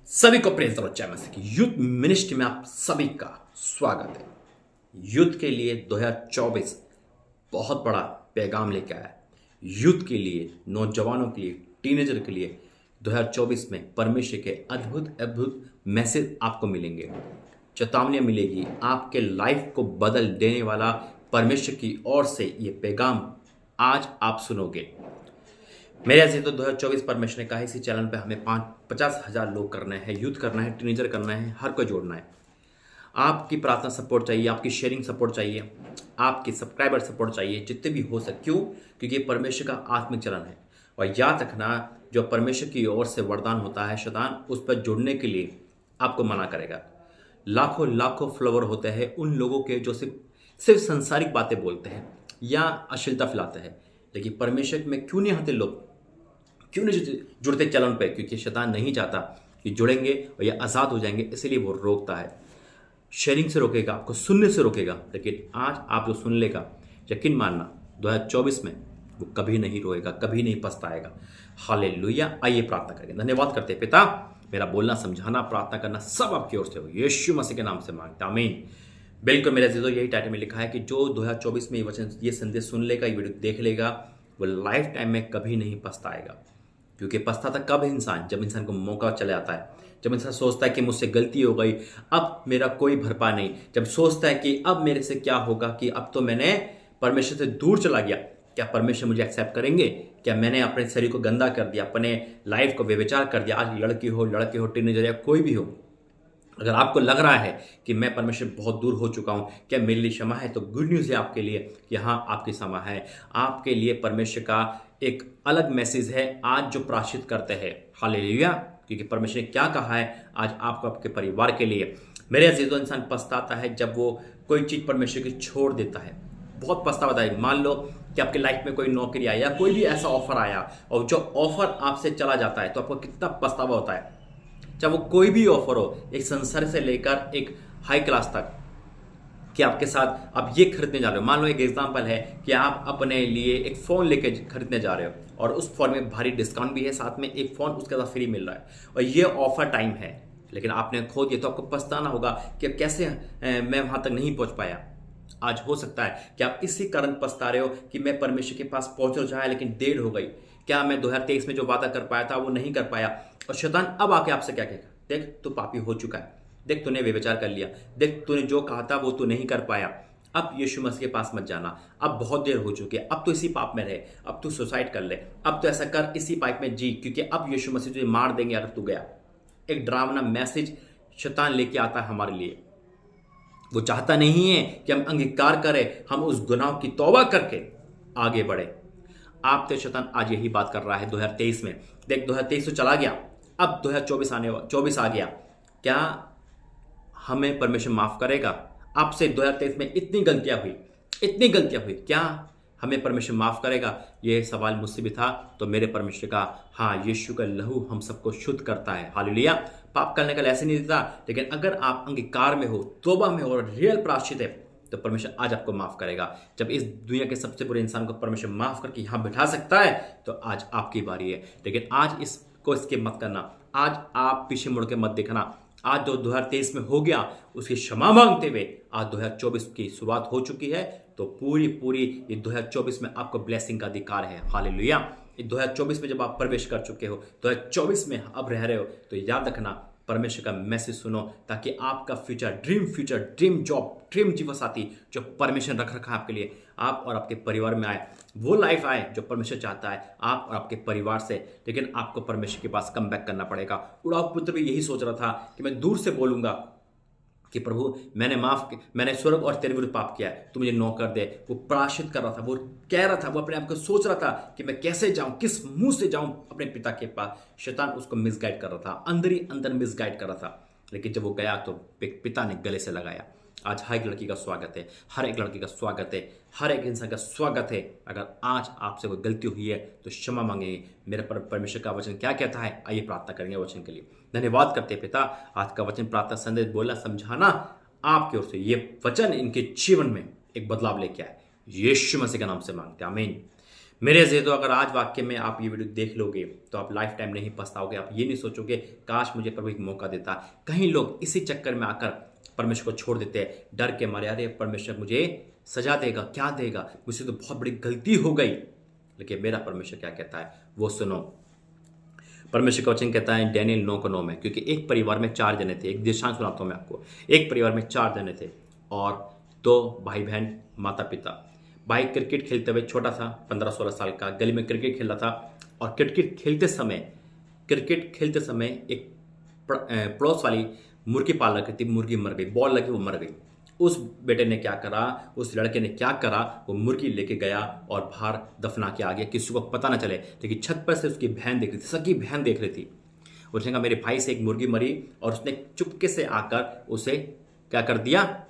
सभी को प्रेज और जय मसीह की यूथ मिनिस्ट्री में आप सभी का स्वागत है। यूथ के लिए 2024 बहुत बड़ा पैगाम लेके आया है। यूथ के लिए, नौजवानों के लिए, टीनेजर के लिए 2024 में परमेश्वर के अद्भुत अद्भुत मैसेज आपको मिलेंगे, चेतावनियां मिलेगी। आपके लाइफ को बदल देने वाला परमेश्वर की ओर से ये पैगाम आज आप सुनोगे। मेरे ऐसे तो 2024 परमेश्वर ने कहा इसी चैनल पे हमें 50,000 लोग करना है, यूथ करना है, टीनेजर करना है, हर कोई जोड़ना है। आपकी प्रार्थना सपोर्ट चाहिए, आपकी शेयरिंग सपोर्ट चाहिए, आपकी सब्सक्राइबर सपोर्ट चाहिए, जितने भी हो सके। क्यों? क्योंकि ये परमेश्वर का आत्मिक चलन है। और याद रखना, जो परमेश्वर की ओर से वरदान होता है, शैतान उस पर जुड़ने के लिए आपको मना करेगा। लाखों लाखों फॉलोवर होते हैं उन लोगों के जो सिर्फ संसारिक बातें बोलते हैं या अश्लीलता फैलाते हैं, लेकिन परमेश्वर में क्यों नहीं आते लोग, क्यों नहीं जुड़ते चलन पे? क्योंकि शैतान नहीं चाहता कि जुड़ेंगे और ये आज़ाद हो जाएंगे, इसलिए वो रोकता है। शेयरिंग से रोकेगा, आपको सुनने से रोकेगा। लेकिन आज आप जो सुन लेगा, यकीन मानना 2024 में वो कभी नहीं रोएगा, कभी नहीं पछताएगा। हालेलुया। आइए प्रार्थना करेंगे। धन्यवाद करते हैं पिता, मेरा बोलना, समझाना, प्रार्थना करना सब आपकी ओर से हो, यीशु मसीह के नाम से मांगता, आमीन। बिल्कुल मेरे अजीजों, यही टाइटल में लिखा है कि जो 2024 में ये वचन, ये संदेश सुन लेगा, ये वीडियो देख लेगा, वो लाइफ टाइम में कभी नहीं पछताएगा। क्योंकि पछताता कब इंसान? जब इंसान को मौका चले आता है, जब इंसान सोचता है कि मुझसे गलती हो गई, अब मेरा कोई भरपा नहीं, जब सोचता है कि अब मेरे से क्या होगा, कि अब तो मैंने परमेश्वर से दूर चला गया, क्या परमेश्वर मुझे एक्सेप्ट करेंगे? क्या मैंने अपने शरीर को गंदा कर दिया, अपने लाइफ को व्यभिचार कर दिया? आज लड़की हो, लड़के हो, टीनेजर या कोई भी हो, अगर आपको लग रहा है कि मैं परमेश्वर बहुत दूर हो चुका हूं, क्या मेरे लिए क्षमा है? तो गुड न्यूज़ है आपके लिए कि हाँ, आपकी क्षमा है। आपके लिए परमेश्वर का एक अलग मैसेज है आज जो प्राश्चित करते हैं। हालेलुया। क्योंकि परमेश्वर ने क्या कहा है आज आपको, आपके परिवार के लिए। मेरे अजीजों, इंसान पछताता है जब वो कोई चीज़ परमेश्वर की छोड़ देता है। बहुत पछतावा है। मान लो कि आपके लाइफ में कोई नौकरी आया या कोई भी ऐसा ऑफर आया और जो ऑफर आपसे चला जाता है, तो आपको कितना पछतावा होता है। चाहे वो कोई भी ऑफर हो, एक संसार से लेकर एक हाई क्लास तक, कि आपके साथ आप ये खरीदने जा रहे हो। मान लो एक एग्जांपल है कि आप अपने लिए एक फ़ोन लेके खरीदने जा रहे हो और उस फ़ोन में भारी डिस्काउंट भी है, साथ में एक फ़ोन उसके साथ फ्री मिल रहा है और ये ऑफर टाइम है, लेकिन आपने खो दिया। तो आपको पछताना होगा कि अब कैसे मैं वहाँ तक नहीं पहुँच पाया। आज हो सकता है कि आप इसी कारण पछता रहे हो कि मैं परमेश्वर के पास पहुँच जाए, लेकिन देर हो गई। क्या मैं 2023 में जो वादा कर पाया था वो नहीं कर पाया? और शैतान अब आके आपसे क्या कहेगा? देख, तू पापी हो चुका है, देख तूने व्यभिचार कर लिया, देख तूने जो कहा था वो तू नहीं कर पाया, अब यीशु मसीह के पास मत जाना, अब बहुत देर हो चुकी है, अब तो इसी पाप में रहे, अब तू सुसाइड कर ले, अब तो ऐसा कर, इसी पाप में जी, क्योंकि अब यीशु मसीह तुझे मार देंगे अगर तू गया। एक डरावना मैसेज शैतान लेके आता है हमारे लिए। वो चाहता नहीं है कि हम अंगीकार करें, हम उस गुनाह की तौबा करके आगे बढ़े। आप तो शैतान आज यही बात कर रहा है 2023 में। देख, 2023 तो चला गया, अब 2024 आ गया। क्या हमें परमेश्वर माफ करेगा? आपसे 2023 में इतनी गलतियां हुई, क्या हमें परमेश्वर माफ करेगा? ये सवाल मुझसे भी था, तो मेरे परमेश्वर का, हाँ, यीशु का लहू हम सबको शुद्ध करता है। हालेलुया। पाप करने का ऐसे नहीं देता, लेकिन अगर आप अंगीकार में हो, तौबा में हो और रियल प्रायश्चित है, तो परमेश्वर आज आपको माफ करेगा। जब इस दुनिया के सबसे बुरे इंसान को परमेश्वर माफ करके यहां बिठा सकता है, तो आज आपकी बारी है। लेकिन आज इसको स्किप मत करना, आज आप पीछे मुड़ के मत देखना। आज जो 2023 में हो गया उसकी क्षमा मांगते हुए आज 2024 की शुरुआत हो चुकी है। तो पूरी ये 2024 में आपको ब्लेसिंग का अधिकार है। हालेलुया। ये 2024 में जब आप प्रवेश कर चुके हो, 2024 में अब रह रहे हो, तो याद रखना, परमेश्वर का मैसेज सुनो, ताकि आपका फ्यूचर, ड्रीम जॉब, ड्रीम जीवन साथी जो परमेश्वर रख रखा है आपके लिए, आप और आपके परिवार में आए, वो लाइफ आए जो परमेश्वर चाहता है आप और आपके परिवार से। लेकिन आपको परमेश्वर के पास कम बैक करना पड़ेगा। उड़ाऊ पुत्र भी यही सोच रहा था कि मैं दूर से बोलूंगा कि प्रभु मैंने स्वर्ग और तेरे विरुद्ध पाप किया है, तू मुझे नौकर दे। वो प्रायश्चित कर रहा था, वो कह रहा था, वो अपने आप को सोच रहा था कि मैं कैसे जाऊं, किस मुंह से जाऊं अपने पिता के पास। शैतान उसको मिसगाइड कर रहा था, अंदर ही अंदर मिसगाइड कर रहा था। लेकिन जब वो गया तो पिता ने गले से लगाया। आज हर एक लड़की का स्वागत है, हर एक लड़की का स्वागत है, हर एक इंसान का स्वागत है। अगर आज आपसे कोई गलती हुई है तो क्षमा मांगेंगे। मेरे परमेश्वर का वचन क्या कहता है, आइए प्रार्थना करेंगे वचन के लिए। धन्यवाद करते हैं पिता, आज का वचन, प्रार्थना, संदेश, बोलना, समझाना आपकी ओर से, ये वचन इनके जीवन में एक बदलाव लेके आए। यीशु मसीह के नाम से मांगते हैं, आमीन। मेरे अजीजों, अगर आज वाक्य में आप ये वीडियो देख लोगे तो आप लाइफ टाइम नहीं पछताओगे। आप ये नहीं सोचोगे काश मुझे प्रभु एक मौका देता। कहीं लोग इसी चक्कर में आकर परमेश्वर को छोड़ देते हैं, डर के मारे, अरे परमेश्वर मुझे सजा देगा, क्या देगा, मुझसे तो बहुत बड़ी गलती हो गई। लेकिन मेरा परमेश्वर क्या कहता है वो सुनो। परमेश्वर का वचन कहता है डैनियल 9:9 में, क्योंकि एक परिवार में 4 जने थे। एक दृष्टांत सुनाता हूं मैं आपको। एक परिवार में 4 जने थे और 2 भाई बहन, माता पिता। भाई क्रिकेट खेलते हुए, छोटा सा 15-16 साल का, गली में क्रिकेट खेल रहा था। और क्रिकेट खेलते समय एक पड़ोस वाली मुर्गी पाल रखी थी, मुर्गी मर गई, बॉल लगी वो मर गई। उस बेटे ने क्या करा, उस लड़के ने क्या करा, वो मुर्गी लेके गया और बाहर दफना के आ गया, किसी को पता ना चले। लेकिन छत पर से उसकी बहन देख रही थी, सगी बहन देख रही थी। उसने कहा मेरे भाई से एक मुर्गी मरी, और उसने चुपके से आकर उसे क्या कर दिया,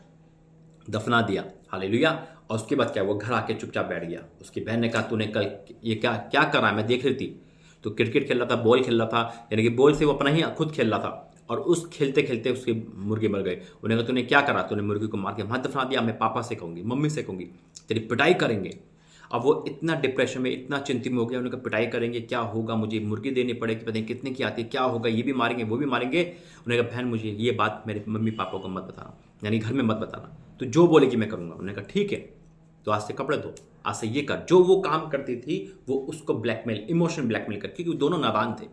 दफना दिया। हालेलुया। और उसके बाद क्या, वो घर आके चुपचाप बैठ गया। उसकी बहन ने कहा तूने कल ये क्या क्या करा, मैं देख रही थी। तो क्रिकेट खेल रहा था, बॉल खेल रहा था, यानी कि बॉल से वो अपना ही खुद खेल रहा था, और उस खेलते खेलते उसकी मुर्गी मर गई। उन्हें कहा तूने क्या करा, तूने मुर्गी को मार के वहां दफना दिया। मैं पापा से कहूंगी, मम्मी से कहूंगी, तेरी पिटाई करेंगे। अब वो इतना डिप्रेशन में, इतना चिंतित में हो गया। उन्होंने कहा पिटाई करेंगे, क्या होगा, मुझे मुर्गी देनी पड़ेगी, पता नहीं कितने की आती है, क्या होगा, ये भी मारेंगे वो भी मारेंगे। उन्होंने कहा बहन मुझे ये बात मेरे मम्मी पापा को मत बताना, यानी घर में मत बताना, तो जो बोलेगी मैं करूंगा। उन्होंने कहा ठीक है, तो आज से कपड़े धो, आज से ये कर। जो वो काम करती थी वो उसको ब्लैकमेल, इमोशनल ब्लैकमेल कर, क्योंकि दोनों नादान थे।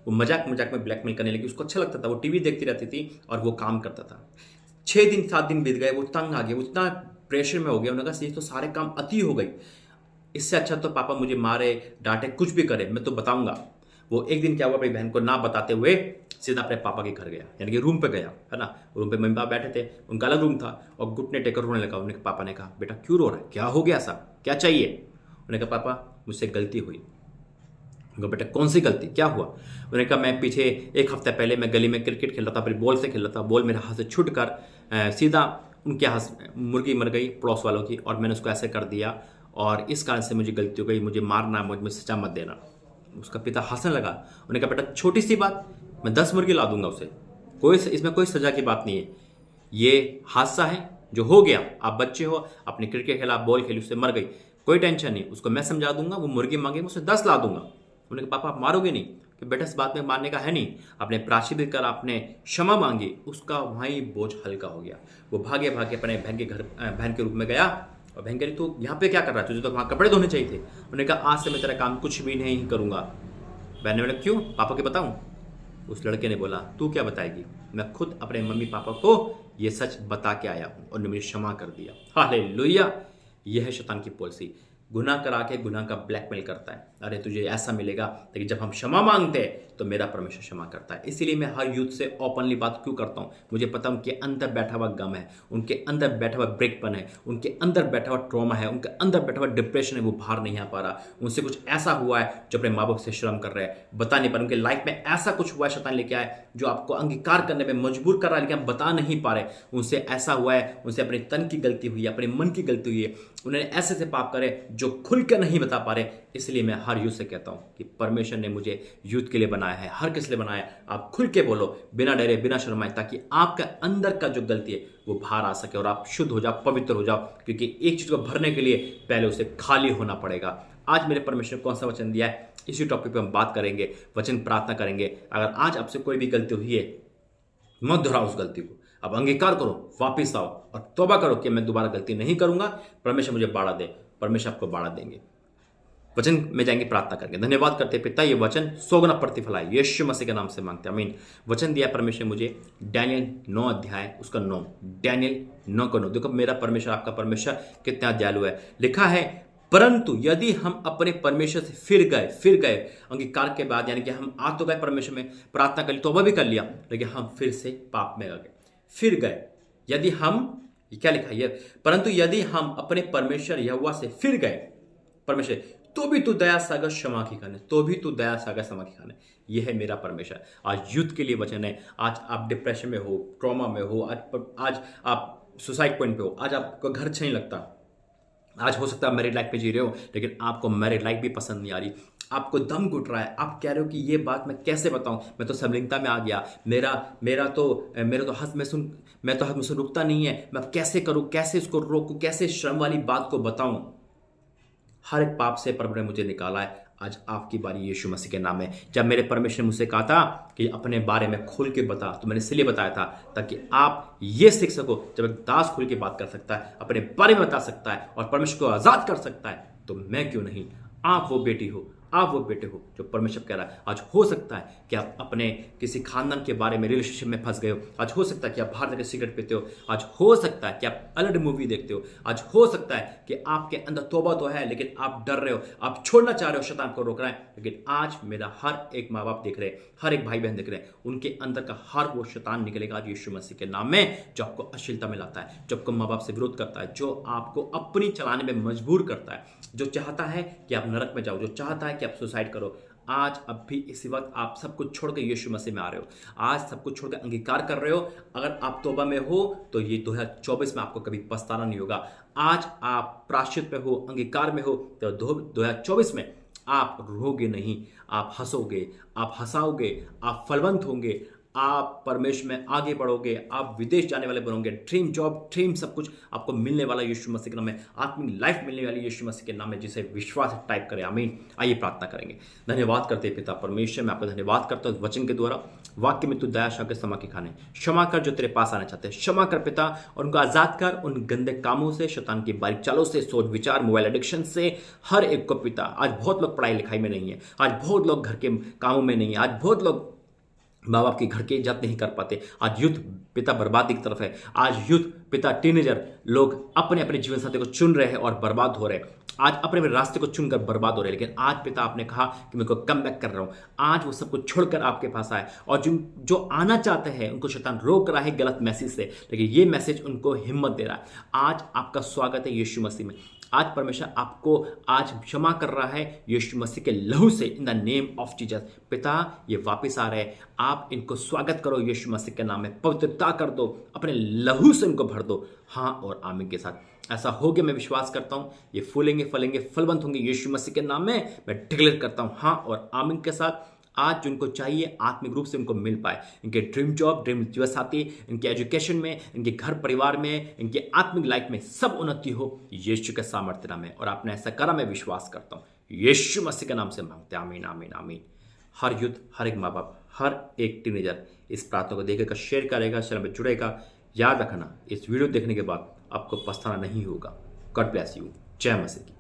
वो मजाक मजाक में ब्लैकमेल करने लगी। उसको अच्छा लगता था, वो टीवी देखती रहती थी और वो काम करता था। 6 दिन 7 दिन बीत गए, वो तंग आ गया, वो इतना प्रेशर में हो गया। उन्होंने कहा ये तो सारे काम अति हो गई, इससे अच्छा तो पापा मुझे मारे डांटे कुछ भी करे, मैं तो बताऊंगा। वो एक दिन क्या हुआ, अपनी बहन को ना बताते हुए सीधा अपने पापा के घर गया, यानी कि रूम पे गया, है ना। रूम पे मम्मी पापा बैठे थे, उनका अलग रूम था, और घुटने टेकर रोने लगा। उन्हें पापा ने कहा बेटा क्यों रो रहा है, क्या हो गया, सा क्या चाहिए। उन्होंने कहा पापा मुझसे गलती हुई। उनको बेटा कौन सी गलती, क्या हुआ। उन्होंने कहा मैं पीछे 1 हफ्ते पहले मैं गली में क्रिकेट खेल रहा था, फिर बॉल से खेल रहा था, बॉल मेरे हाथ से छूट कर सीधा उनके हाथ, मुर्गी मर गई पड़ोस वालों की, और मैंने उसको ऐसे कर दिया, और इस कारण से मुझे गलती हो गई, मुझे मारना, मुझे सजा मत देना। उसका पिता हंसने लगा। उन्होंने कहा बेटा छोटी सी बात, मैं 10 मुर्गी ला दूंगा उसे, इसमें कोई सजा की बात नहीं है, ये हादसा है जो हो गया। आप बच्चे हो, अपने क्रिकेट खेला, बॉल खेली, उससे मर गई, कोई टेंशन नहीं, उसको मैं समझा दूंगा, वो मुर्गी मांगे उसे 10 ला दूंगा। उन्होंने कहा पापा आप मारोगे नहीं, कि बेटा इस बात में मारने का है नहीं, आपने प्रायश्चित कर, आपने क्षमा मांगी, उसका वहीं बोझ हल्का हो गया। वो भागे भागे अपने बहन के घर, बहन के रूप में गया, और बहन कह रही तू यहाँ पे क्या कर रहा है, तुझे तो वहाँ कपड़े धोने चाहिए थे। उन्होंने कहा आज से मैं तेरा काम कुछ भी नहीं करूंगा। बहन ने बोला क्यों, पापा के बताऊं। उस लड़के ने बोला तू क्या बताएगी, मैं खुद अपने मम्मी पापा को ये सच बता के आया हूं, और उन्होंने मुझे क्षमा कर दिया। हालेलुया। यह है शैतान की पॉलिसी, गुनाह करा के गुनाह का ब्लैकमेल करता है। अरे तुझे ऐसा मिलेगा, लेकिन जब हम क्षमा मांगते हैं तो मेरा परमेश्वर क्षमा करता है। इसीलिए मैं हर यूथ से ओपनली बात क्यों करता हूं, मुझे पता उनके अंदर बैठा हुआ गम है, उनके अंदर बैठा हुआ ब्रेकपन है, उनके अंदर बैठा हुआ ट्रॉमा है, उनके अंदर बैठा हुआ डिप्रेशन है, वो बाहर नहीं आ पा रहा। उनसे कुछ ऐसा हुआ है जो अपने माँ बाप से शर्म कर रहे हैं, बता नहीं पा रहे। उनके लाइफ में ऐसा कुछ हुआ है, शैतान लेके आए जो आपको अंगीकार करने में मजबूर कर रहा है, लेकिन आप बता नहीं पा रहे। उनसे ऐसा हुआ है, उनसे अपने तन की गलती हुई है, अपने मन की गलती हुई है, उन्होंने ऐसे से पाप करे जो खुल कर नहीं बता पा रहे। इसलिए मैं हर यूथ से कहता हूं कि परमेश्वर ने मुझे यूथ के लिए बनाया है, हर किस लिए बनाया है। आप खुल के बोलो, बिना डरे, बिना शर्माए, ताकि आपका अंदर का जो गलती है वो बाहर आ सके और आप शुद्ध हो जाओ, पवित्र हो जाओ। क्योंकि एक चीज को भरने के लिए पहले उसे खाली होना पड़ेगा। आज मेरे परमेश्वर ने कौन सा वचन दिया है, इसी टॉपिक पे हम बात करेंगे, वचन प्रार्थना करेंगे। अगर आज आपसे कोई भी गलती हुई है, मत दोहराओ उस गलती को, अब अंगीकार करो, वापिस आओ और तौबा करो कि मैं दोबारा गलती नहीं करूंगा, परमेश्वर मुझे बाड़ा दे। परमेश्वर आपको बाड़ा देंगे। वचन में जाएंगे प्रार्थना करके। धन्यवाद करते पिता, ये वचन 100 गुना प्रतिफल आए, यीशु मसीह के नाम से मांगते हैं, आमीन। वचन दिया परमेश्वर मुझे, डैनियल 9 अध्याय उसका 9, डैनियल 9:9। देखो मेरा परमेश्वर, आपका परमेश्वर कितना दयालु है। लिखा है परंतु यदि हम अपने परमेश्वर से फिर गए अंगीकार के बाद, यानी कि हम आ तो गए परमेश्वर में, प्रार्थना कर ली, तौबा भी कर लिया, लेकिन हम फिर से पाप में आ गए, फिर गए। यदि हम, क्या लिखा है, परंतु यदि हम अपने परमेश्वर यहोवा से फिर गए, परमेश्वर तो भी तू दया सागर क्षमा की खाने, तो भी तू दया सागर क्षमा की खाने। यह है मेरा परमेश्वर। आज यूथ के लिए वचन है। आज आप डिप्रेशन में हो, ट्रॉमा में हो, आज आप सुसाइड पॉइंट पे हो, आज आपको घर अच्छा नहीं लगता, आज हो सकता है मैरिड लाइफ पे जी रहे हो, लेकिन आपको मैरिड लाइफ भी पसंद नहीं आ रही, आपको दम घुट रहा है, आप कह रहे हो कि ये बात मैं कैसे बताऊं, मैं तो समलिंगता में आ गया, मेरा तो हाथ में सुन रुकता नहीं है, मैं कैसे करूं, कैसे इसको रोकूं, कैसे श्रम वाली बात को बताऊं। हर एक पाप से प्रभु ने मुझे निकाला है। आज आपकी बारी यीशु मसीह के नाम में। जब मेरे परमेश्वर ने मुझसे कहा था कि अपने बारे में खोल के बता, तो मैंने इसलिए बताया था ताकि आप ये सीख सको, जब एक दास खुल के बात कर सकता है, अपने बारे में बता सकता है और परमेश्वर को आजाद कर सकता है, तो मैं क्यों नहीं। आप वो बेटी हो, आप वो बेटे हो जो परमेश्वर कह रहा है। आज हो सकता है कि आप अपने किसी खानदान के बारे में रिलेशनशिप में फंस गए हो। आज हो सकता है कि आप बाहर जाकर सिगरेट पीते हो। आज हो सकता है कि आप अलग मूवी देखते हो। आज हो सकता है कि आपके अंदर तौबा तो है, लेकिन आप डर रहे हो, आप छोड़ना चाह रहे हो, शैतान को रोक रहा है। लेकिन आज मेरा हर एक माँ बाप देख रहे हैं, हर एक भाई बहन देख रहे हैं, उनके अंदर का हर वो शैतान निकलेगा आज यीशु मसीह के नाम में, जो आपको अश्लीलता में लाता है, जो आपको माँ बाप से विरोध करता है, जो आपको अपनी चलाने में मजबूर करता है, जो चाहता है कि आप नरक में जाओ, जो चाहता है कि आप सुसाइड करो। आज अब भी इसी वक्त आप सब कुछ छोड़ के यीशु मसीह में आ रहे हो। आज सब कुछ छोड़ के अंगीकार कर रहे हो। अगर आप तौबा में हो तो ये 2024 में आपको कभी पछताना नहीं होगा। आज आप प्रायश्चित में हो, अंगीकार में हो, तो 2024 में आप रोगे नहीं, आप हंसोगे, आप हंसाओगे, आप फलवंत होंगे, आप परमेश्वर में आगे बढ़ोगे, आप विदेश जाने वाले बनोगे। ड्रीम जॉब, ड्रीम सब कुछ आपको मिलने वाला यीशु मसीह के नाम में, आत्मिक लाइफ मिलने वाली यीशु मसीह के नाम में, जिसे विश्वास से टाइप करें। आमीन। आइए प्रार्थना करेंगे। धन्यवाद करते पिता परमेश्वर, मैं आपका धन्यवाद करता हूँ वचन के द्वारा। वाक्य में तू दया के क्षमा के खाने क्षमा कर जो तेरे पास आना चाहते हैं, क्षमा कर पिता, और उनको आजाद कर उन गंदे कामों से, शैतान की बारीक चालों से, सोच विचार, मोबाइल एडिक्शन से, हर एक को पिता। आज बहुत लोग पढ़ाई लिखाई में नहीं है, आज बहुत लोग घर के कामों में नहीं है, आज बहुत लोग माँ बाप के घर की इज्जत नहीं कर पाते। आज यूथ पिता बर्बादी की तरफ है। आज यूथ पिता टीनेजर लोग अपने अपने जीवन साथी को चुन रहे हैं और बर्बाद हो रहे हैं। आज अपने अपने रास्ते को चुनकर बर्बाद हो रहे हैं। लेकिन आज पिता आपने कहा कि मैं को कम बैक कर रहा हूँ। आज वो सब कुछ छोड़कर आपके पास आए, और जो आना चाहते हैं उनको शैतान रोक रहा है गलत मैसेज से, लेकिन ये मैसेज उनको हिम्मत दे रहा है। आज आपका स्वागत है यीशु मसीह में। आज परमेश्वर आपको आज क्षमा कर रहा है यीशु मसीह के लहू से, in the name of Jesus. पिता ये वापस आ रहे हैं, आप इनको स्वागत करो यीशु मसीह के नाम में, पवित्रता कर दो, अपने लहू से इनको भर दो। हाँ और आमीन के साथ ऐसा हो गया, मैं विश्वास करता हूँ। ये फूलेंगे, फलेंगे, फलवंत होंगे यीशु मसीह के नाम में, मैं डिक्लेयर करता हूँ। हाँ और आमीन के साथ आज जिनको चाहिए आत्मिक रूप से उनको मिल पाए, इनके ड्रीम जॉब, ड्रीम जीवन साथी, इनके एजुकेशन में, इनके घर परिवार में, इनके आत्मिक लाइफ में सब उन्नति हो यीशु के सामर्थ्य नाम में। और आपने ऐसा करा, मैं विश्वास करता हूँ। यीशु मसीह के नाम से मांगते हैं, आमीन आमीन आमीन। हर यूथ, हर एक माँ बाप, हर एक टीनेजर इस प्रार्थना को देखेगा, शेयर करेगा, चैनल में जुड़ेगा। याद रखना, इस वीडियो देखने के बाद आपको पछताना नहीं होगा। God bless you. जय मसीह की।